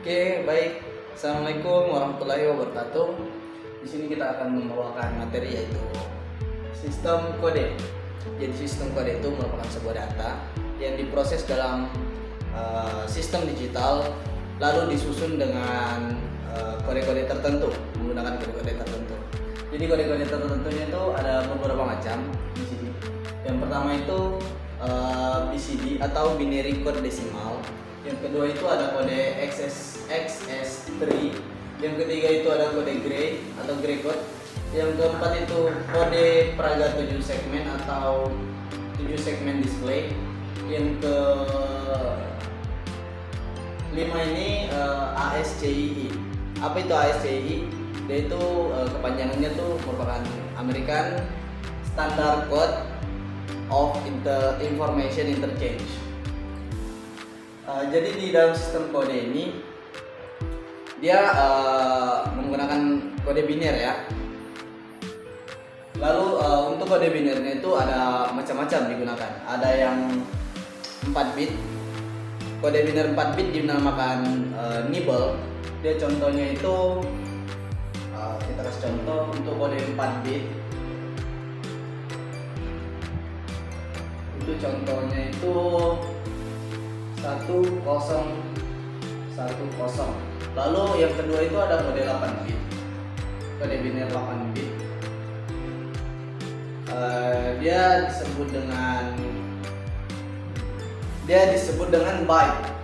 Oke, baik. Assalamualaikum warahmatullahi wabarakatuh. Di sini kita akan membawakan materi yaitu sistem kode. Jadi sistem kode itu merupakan sebuah data yang diproses dalam sistem digital, lalu disusun dengan kode-kode tertentu, menggunakan kode-kode tertentu. Jadi kode-kode tertentunya itu ada beberapa macam di sini. Yang pertama itu BCD atau binary code decimal. Yang kedua itu ada kode XS3. Yang ketiga itu ada kode gray atau gray code. Yang keempat itu kode Praga 7 segmen atau 7 segmen display. Yang ke 5 ini ASCII. Apa itu ASCII? Dia itu kepanjangannya tuh merupakan American Standard Code of Information Interchange. Jadi di dalam sistem kode ini dia menggunakan kode biner ya. Lalu untuk kode binernya itu ada macam-macam digunakan. Ada yang 4 bit. Kode biner 4 bit dinamakan nibble. Dia contohnya itu kita kasih contoh untuk kode 4 bit. Itu contohnya itu 1010. Lalu yang kedua itu ada kode 8 bit. Kode biner 8 bit. Dia disebut dengan byte.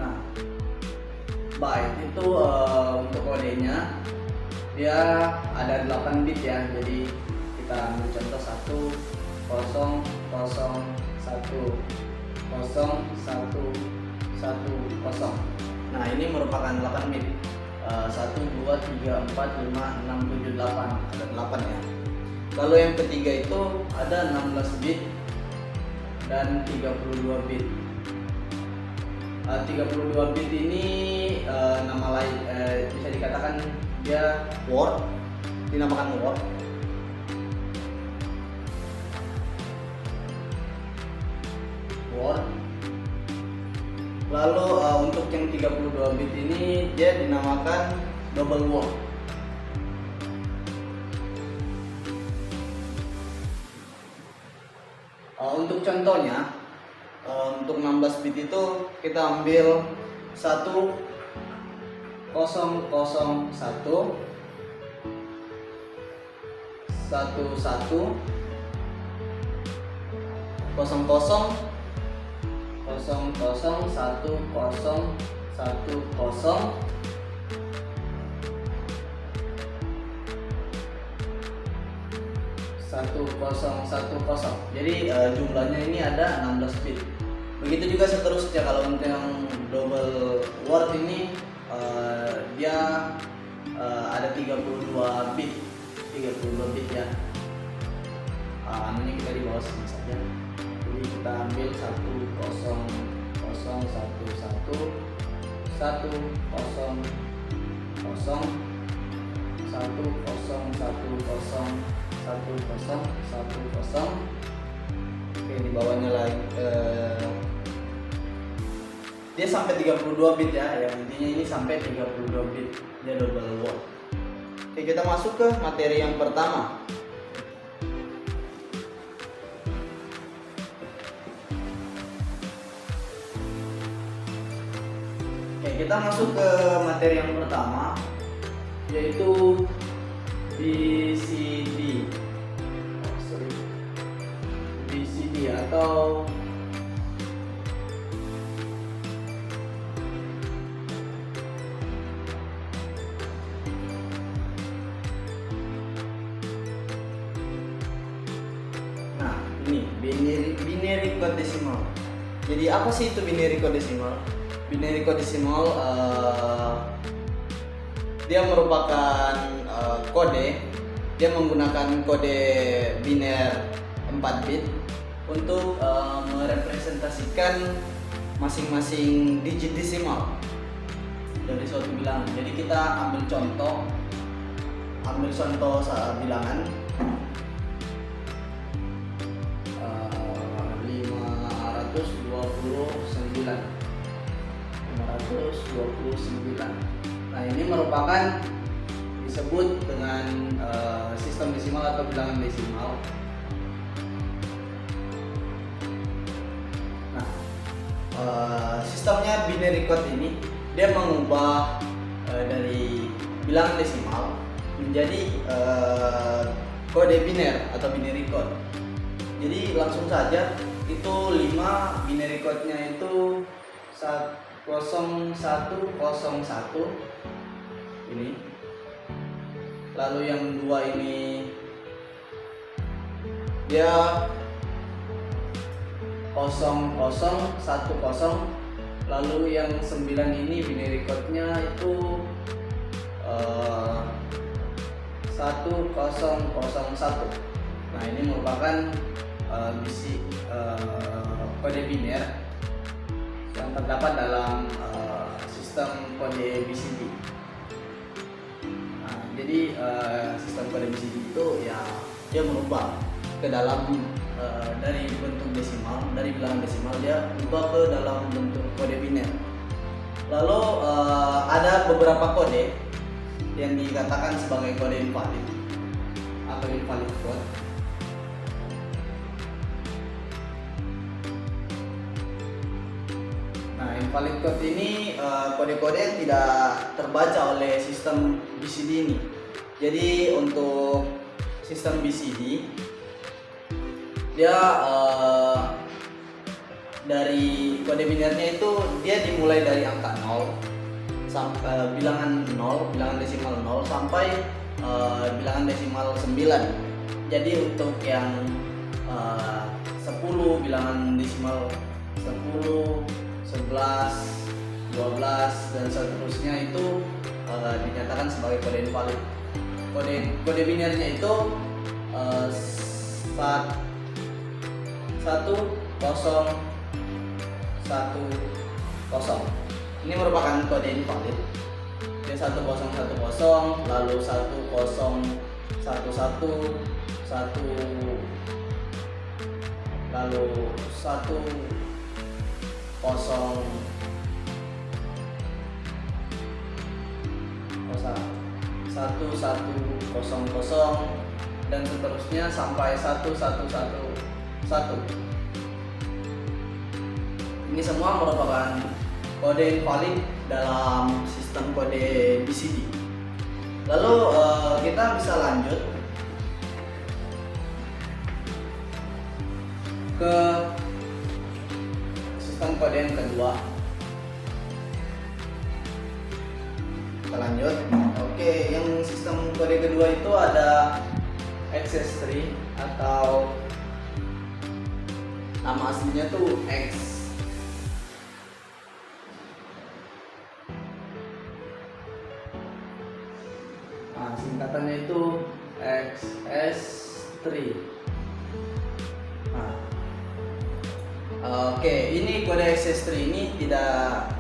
Nah, byte itu untuk kodenya dia ada 8 bit ya. Jadi kita ambil contoh 1 Nah, ini merupakan 8 bit. 1 2 3 4 5 6 7 8, ada 8 ya. Lalu yang ketiga itu ada 16 bit dan 32 bit. 32 bit ini nama lain bisa dikatakan dia word, dinamakan word. Lalu untuk yang 32 bit ini dia dinamakan double word. Untuk contohnya, untuk 16 bit itu kita ambil 1001 Jadi jumlahnya ini ada 16 bit. Begitu juga seterusnya kalau untuk yang double word ini dia ada 32 bit. 32 bit ya. Anunya kita di bawah sini saja. Jadi kita ambil 10. Oke, di bawahnya lagi dia sampai 32 bit ya. Yang intinya ini sampai 32 bit, dia double word. Oke, kita masuk ke materi yang pertama. Oke, kita masuk ke materi yang pertama, yaitu BCD. BCD atau binary code decimal. Jadi apa sih itu binary code decimal? Binary code decimal dia merupakan kode. Dia menggunakan kode biner 4 bit untuk merepresentasikan masing-masing digit desimal dari suatu bilangan. Jadi kita ambil contoh bilangan 500 Nah, ini merupakan disebut dengan sistem desimal atau bilangan desimal. Nah, sistemnya binary code ini dia mengubah dari bilangan desimal menjadi kode biner atau binary code. Jadi langsung saja itu 5 binary code-nya itu 0101 ini. Lalu yang 2 ini dia 0010. Lalu yang 9 ini binary code-nya itu 1001. Nah, ini merupakan kode biner yang terdapat dalam sistem kode BCD. Nah, jadi sistem kode BCD itu ya dia merubah ke dalam dari bentuk desimal, dari bilangan desimal dia berubah ke dalam bentuk kode biner. Lalu ada beberapa kode yang dikatakan sebagai kode invalid atau invalid code. Nah, invalid code ini kode-kode yang tidak terbaca oleh sistem BCD ini. Jadi untuk sistem BCD dia dari kode binernya itu dia dimulai dari angka 0 sampai bilangan desimal 0 sampai bilangan desimal 9. Jadi untuk yang 10 bilangan desimal 10, 11, 12 dan seterusnya itu dinyatakan sebagai kode invalid. Kode binernya itu 1010. Ini merupakan kode invalid. Dia 1010, lalu 1011, lalu 1100 dan seterusnya sampai 1111. Ini semua merupakan kode invalid dalam sistem kode BCD. Lalu kita bisa lanjut ke sistem kode yang kedua. Kita lanjut. Oke, yang sistem kode kedua itu ada access tree atau nama aslinya tuh X. Nah, singkatannya itu XS3. Nah, oke, ini kode XS3 ini tidak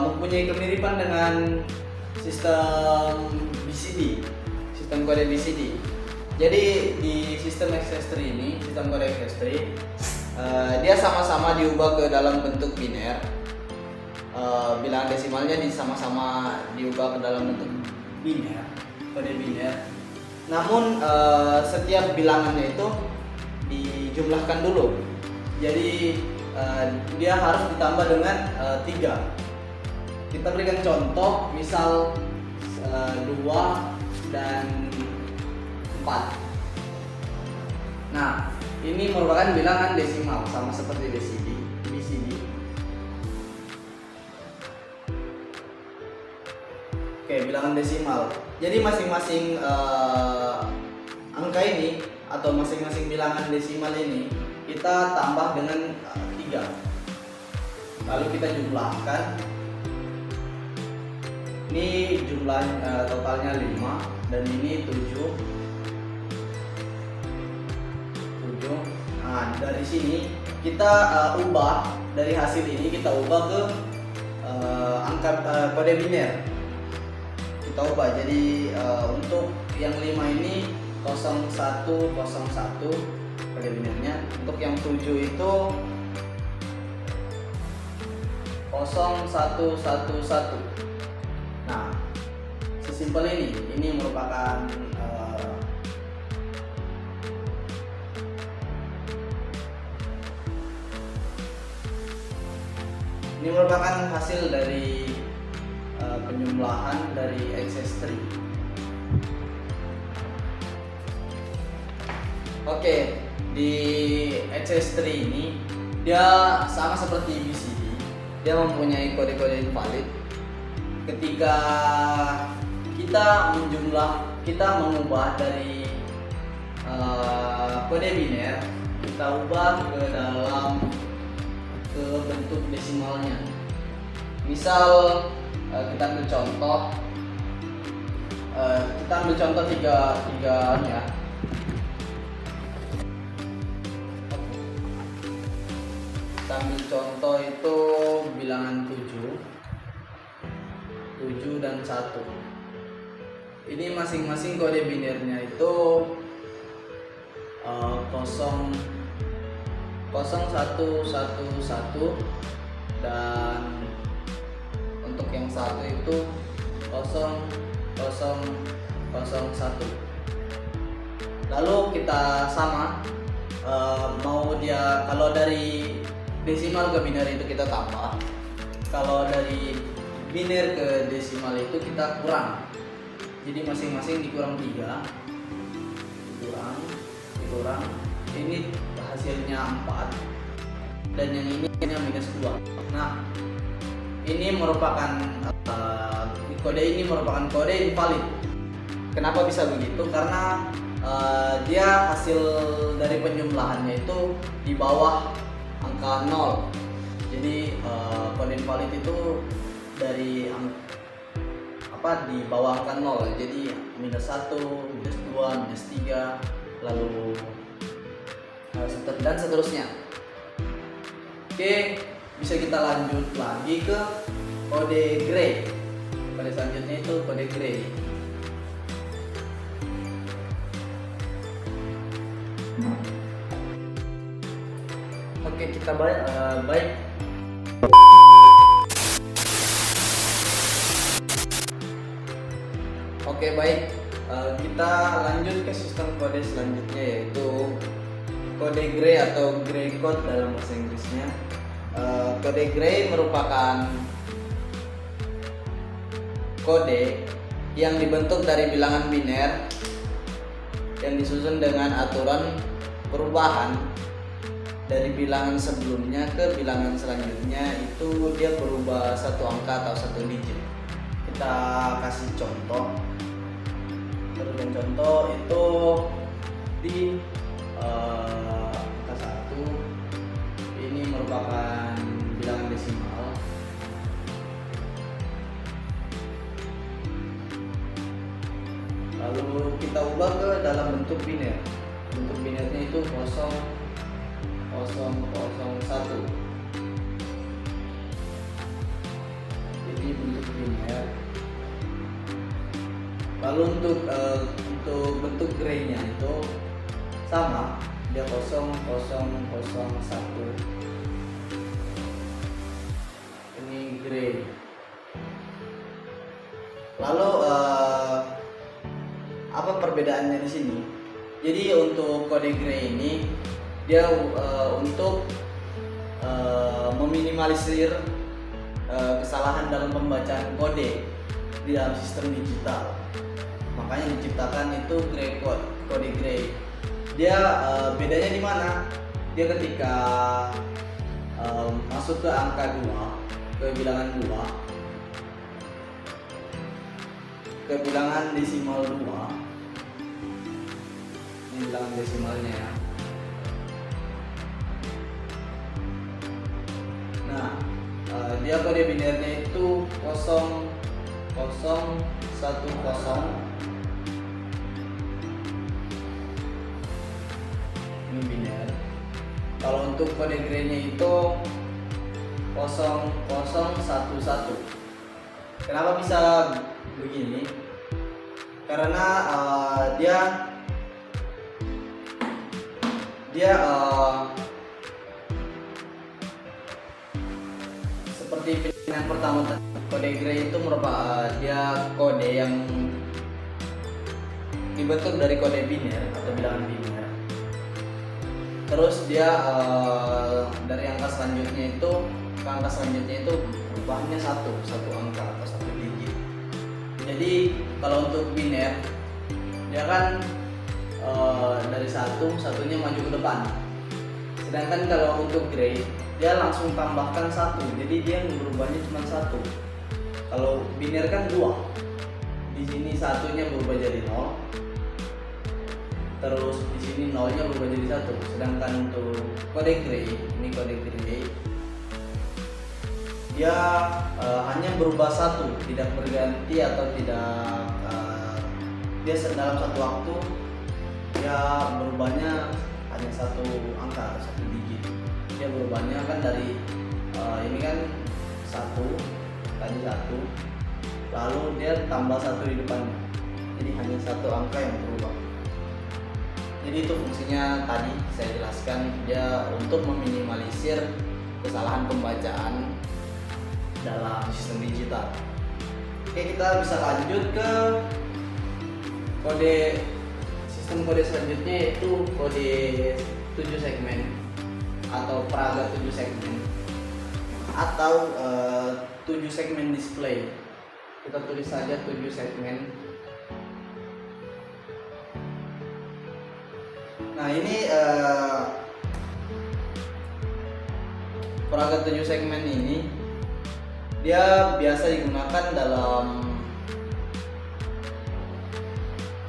mempunyai kemiripan dengan sistem BCD, sistem kode BCD. Jadi di sistem XS3 ini, sistem kode XS3 dia sama-sama diubah ke dalam bentuk biner. Bilangan desimalnya sama-sama diubah ke dalam bentuk biner, kode biner. Namun setiap bilangannya itu dijumlahkan dulu. Jadi dia harus ditambah dengan 3. Kita berikan contoh, misal 2 dan 4. Nah, ini merupakan bilangan desimal sama seperti BCD. Oke, bilangan desimal. Jadi masing-masing angka ini atau masing-masing bilangan desimal ini kita tambah dengan 3. Lalu kita jumlahkan. Ini jumlah totalnya 5 dan ini 7. Nah, dari sini kita ubah, dari hasil ini kita ubah ke angka kode biner. Kita ubah jadi untuk yang 5 ini 0101, kode binernya. Untuk yang 7 itu 0111. Nah, sesimpel ini merupakan hasil dari penjumlahan dari access tree. Oke, di access tree ini dia sama seperti BCD, dia mempunyai kode-kode invalid. Ketika kita mengubah dari kode biner, kita ubah ke bentuk desimalnya. Misal kita ambil contoh, tiga ya. Kita ambil contoh itu bilangan 7 dan 1. Ini masing-masing kode binernya itu 0111, dan untuk yang 1 itu 0001. Lalu kita sama, mau dia kalau dari desimal ke biner itu kita tambah, kalau dari biner ke desimal itu kita kurang. Jadi masing-masing dikurang 3, dikurang. Ini hasilnya 4, dan yang ini minus 2. Nah, ini merupakan kode invalid. Kenapa bisa begitu? Karena dia hasil dari penjumlahannya itu di bawah angka 0. Jadi kode invalid itu dari di bawah angka 0. Jadi minus 1, minus 2, minus 3, lalu dan seterusnya. Oke, bisa kita lanjut lagi ke kode gray. Kode selanjutnya itu kode gray. Oke, kita baik. Oke, baik. Kita lanjut ke sistem kode selanjutnya, yaitu kode gray atau gray code dalam bahasa Inggrisnya. Kode gray merupakan kode yang dibentuk dari bilangan biner yang disusun dengan aturan perubahan dari bilangan sebelumnya ke bilangan selanjutnya. Itu dia berubah satu angka atau satu digit. Kita kasih contoh. Contoh itu di angka 1. Ini merupakan bilangan desimal. Lalu kita ubah ke dalam bentuk biner. Bentuk binernya itu 0001. Jadi bentuk biner. Lalu untuk bentuk grey-nya itu sama, dia 0001. Ini grey. Lalu apa perbedaannya di sini? Jadi untuk kode gray ini dia untuk meminimalisir kesalahan dalam pembacaan kode di dalam sistem digital. Makanya diciptakan itu gray code, kode gray. Dia bedanya di mana? Dia ketika masuk ke angka 2, ke bilangan 2, ke bilangan desimal 2. Ini bilangan desimalnya ya. Nah, dia kode binernya itu 0010. Ini biner. Kalau untuk kode gray-nya itu 0011. Kenapa bisa begini? Karena dia dia seperti pilihan pertama tadi, kode Gray itu merupakan dia kode yang dibentuk dari kode biner atau bilangan biner. Terus dia dari angka selanjutnya itu ke angka selanjutnya itu berubahnya satu angka atau satu digit. Jadi kalau untuk biner dia kan dari satunya maju ke depan. Sedangkan kalau untuk Gray dia langsung tambahkan satu, jadi dia berubahnya cuma satu. Kalau biner kan dua, di sini satunya berubah jadi 0, terus di sini nolnya berubah jadi satu. Sedangkan untuk kode Gray, ini kode Gray dia hanya berubah satu, tidak berganti atau tidak dia dalam satu waktu dia berubahnya hanya satu angka, satu digit. Dia berubahnya kan dari ini kan satu, tadi satu, lalu dia tambah satu di depannya, jadi hanya satu angka yang berubah. Jadi itu fungsinya tadi saya jelaskan, dia untuk meminimalisir kesalahan pembacaan dalam sistem digital. Oke, kita bisa lanjut ke sistem kode selanjutnya, yaitu kode 7 segmen atau peraga 7 segmen atau 7 segmen display. Kita tulis saja 7 segmen. Nah, ini peraga 7 segmen ini dia biasa digunakan dalam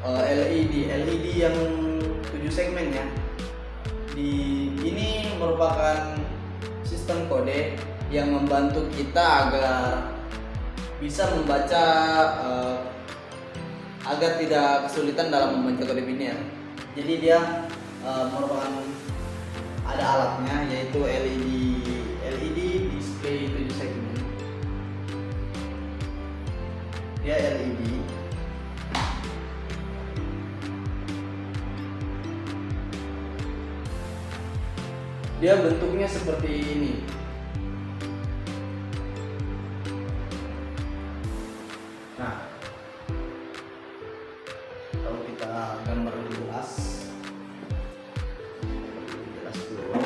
LED yang 7 segmen ya. Ini merupakan sistem kode yang membantu kita agar bisa membaca agar tidak kesulitan dalam membaca kode biner. Jadi dia merupakan ada alatnya, yaitu LED display 7 segmen. Dia LED. Dia bentuknya seperti ini. Nah, kalau kita gambar jelas dulu.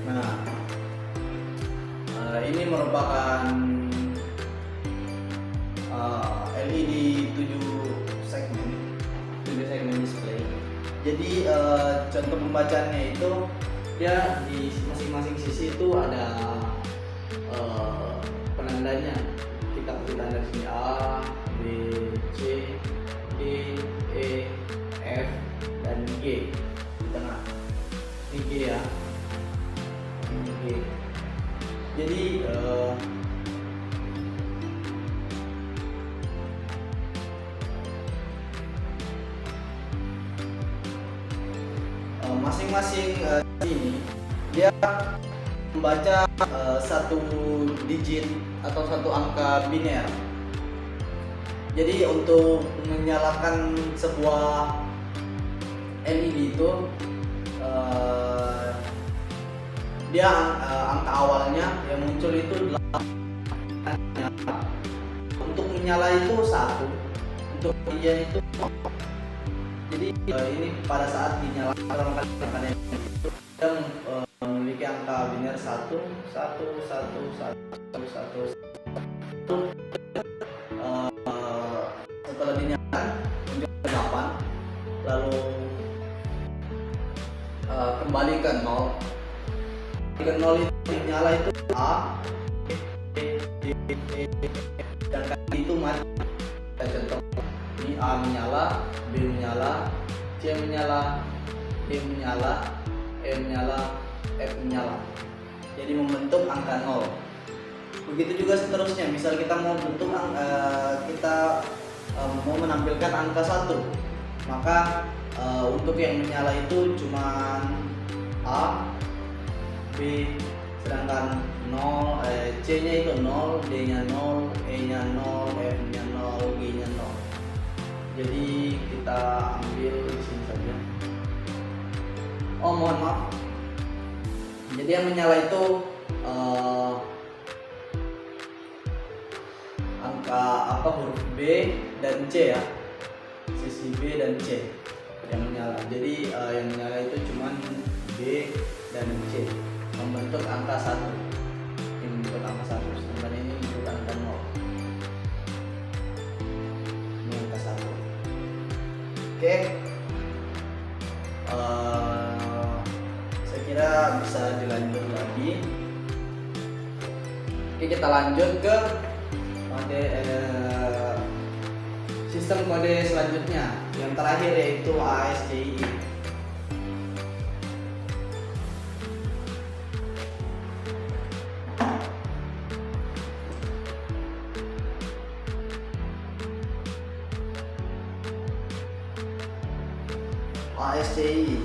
Nah, ini merupakan LED 7 segmen display. Jadi contoh pembacaannya itu dia di masing-masing sisi itu ada penandanya. Kita beri tanda di sini A, B, C, D, E, F, dan G di tengah. Ini G ya. Jadi masing-masing ini dia membaca satu digit atau satu angka biner. Jadi untuk menyalakan sebuah LED itu dia angka awalnya yang muncul itu 8. Untuk menyala itu 1, untuk dia itu 0. Jadi ini pada saat dinyalakan itu dia memiliki angka biner 1, 1, 1, 1, 1, 1. Setelah dinyalakan muncul 8, lalu kembali ke 0. Ke 0 itu nyala itu A, B, D, E, dan itu mati. Contoh ini A menyala, B menyala, C menyala, D menyala, E menyala, F menyala. Jadi membentuk angka 0. Begitu juga seterusnya. Misal kita mau bentuk kita mau menampilkan angka 1, maka untuk yang menyala itu cuma A, B, sedangkan C-nya itu 0, D-nya 0, E-nya 0, F-nya 0, G-nya 0. Jadi kita ambil di sini saja. Oh, mohon maaf. Jadi yang menyala itu angka huruf B dan C ya, sisi B dan C yang menyala. Jadi yang menyala itu cuma B dan C membentuk angka 1. Ini membentuk angka 1, sedangkan ini membentuk angka 0. Ini angka 1. Oke. Saya kira bisa dilanjut lagi. Oke, kita lanjut ke sistem kode selanjutnya, yang terakhir yaitu ASCII. ASCII.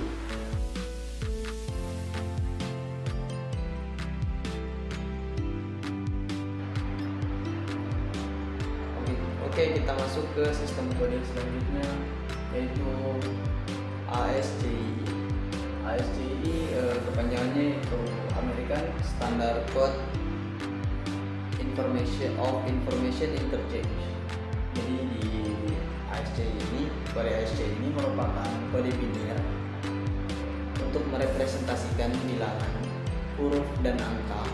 Oke, kita masuk ke sistem kode selanjutnya, yaitu ASCII. ASCII kepanjangannya itu American Standard Code Information Interchange. Jadi di ASCII ini, kode ASCII ini merupakan kode biner untuk merepresentasikan bilangan, huruf dan angka.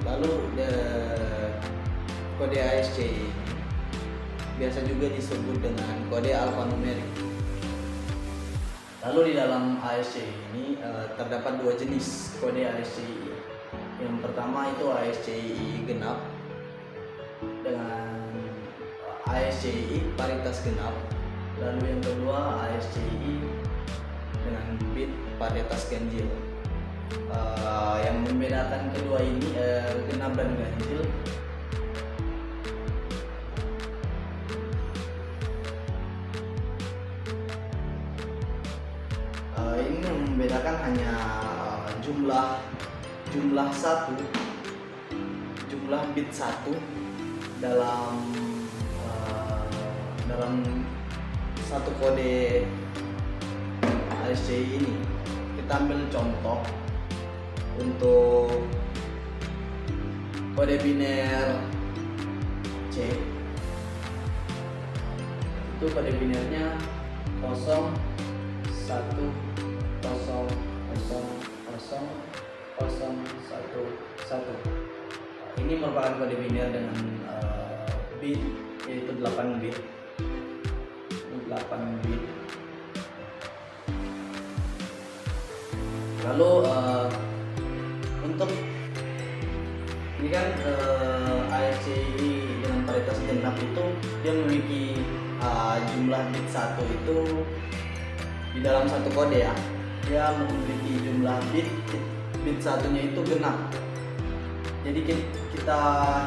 Lalu kode ASCII ini biasa juga disebut dengan kode alfanumerik. Lalu di dalam ASCII ini terdapat 2 jenis kode ASCII. Yang pertama itu ASCII genap dengan ASCII paritas genap. Lalu yang kedua ASCII dengan bit paritas ganjil. Yang membedakan kedua ini genap dan ganjil. Ini membedakan hanya jumlah bit 1 dalam satu kode ASCII ini. Kita ambil contoh untuk kode biner C. Itu kode binernya 0 1 0 0 0 0 1 1. Ini merupakan kode biner dengan bit, yaitu 8 bit. 8 bit. Lalu untuk ini kan ASCII dengan paritas genap itu dia memiliki jumlah bit 1 itu di dalam satu kode ya. Dia memiliki jumlah bit satunya itu genap. Jadi kita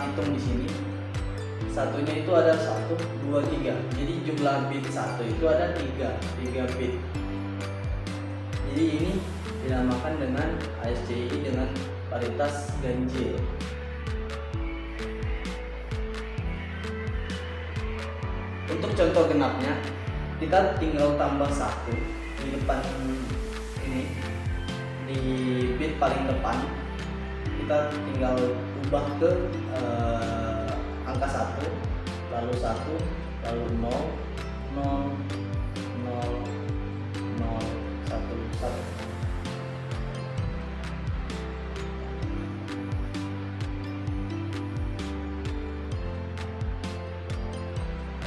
hitung di sini. Satunya itu ada 1, 2, 3. Jadi jumlah bit 1 itu ada 3 bit. Jadi ini dinamakan dengan ASCII dengan paritas ganjil. Untuk contoh genapnya, kita tinggal tambah 1 di depan ini, di bit paling depan. Kita tinggal ubah ke angka 1, lalu 1, lalu 0, 0, 0, 0, 1, 1.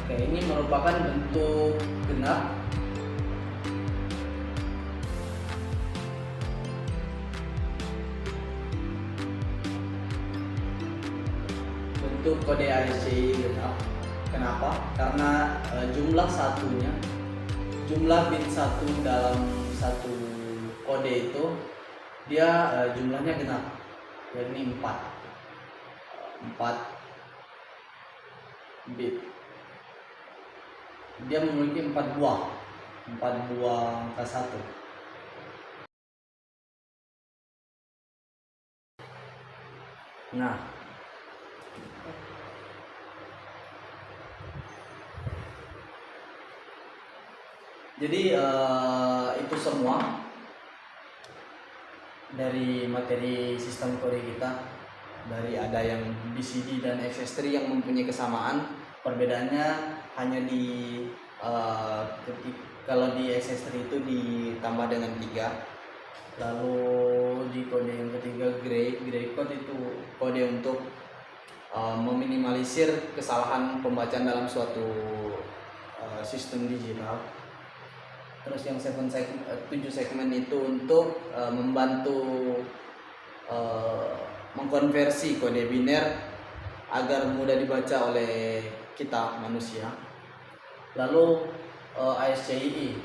Oke, ini merupakan bentuk genap. Bentuk kode ASCII genap. Kenapa? Karena jumlah bit 1 dalam satu kode itu dia jumlahnya genap, yakni 4. bit. Dia memiliki 4 buah angka 1. Nah, jadi itu semua dari materi sistem kode kita. Dari ada yang BCD dan XS3 yang mempunyai kesamaan, perbedaannya hanya di kalau di XS3 itu ditambah dengan 3. Lalu di kode yang ketiga gray code itu kode untuk meminimalisir kesalahan pembacaan dalam suatu sistem digital. Terus yang 7 segmen itu untuk membantu mengkonversi kode biner agar mudah dibaca oleh kita manusia. Lalu ASCII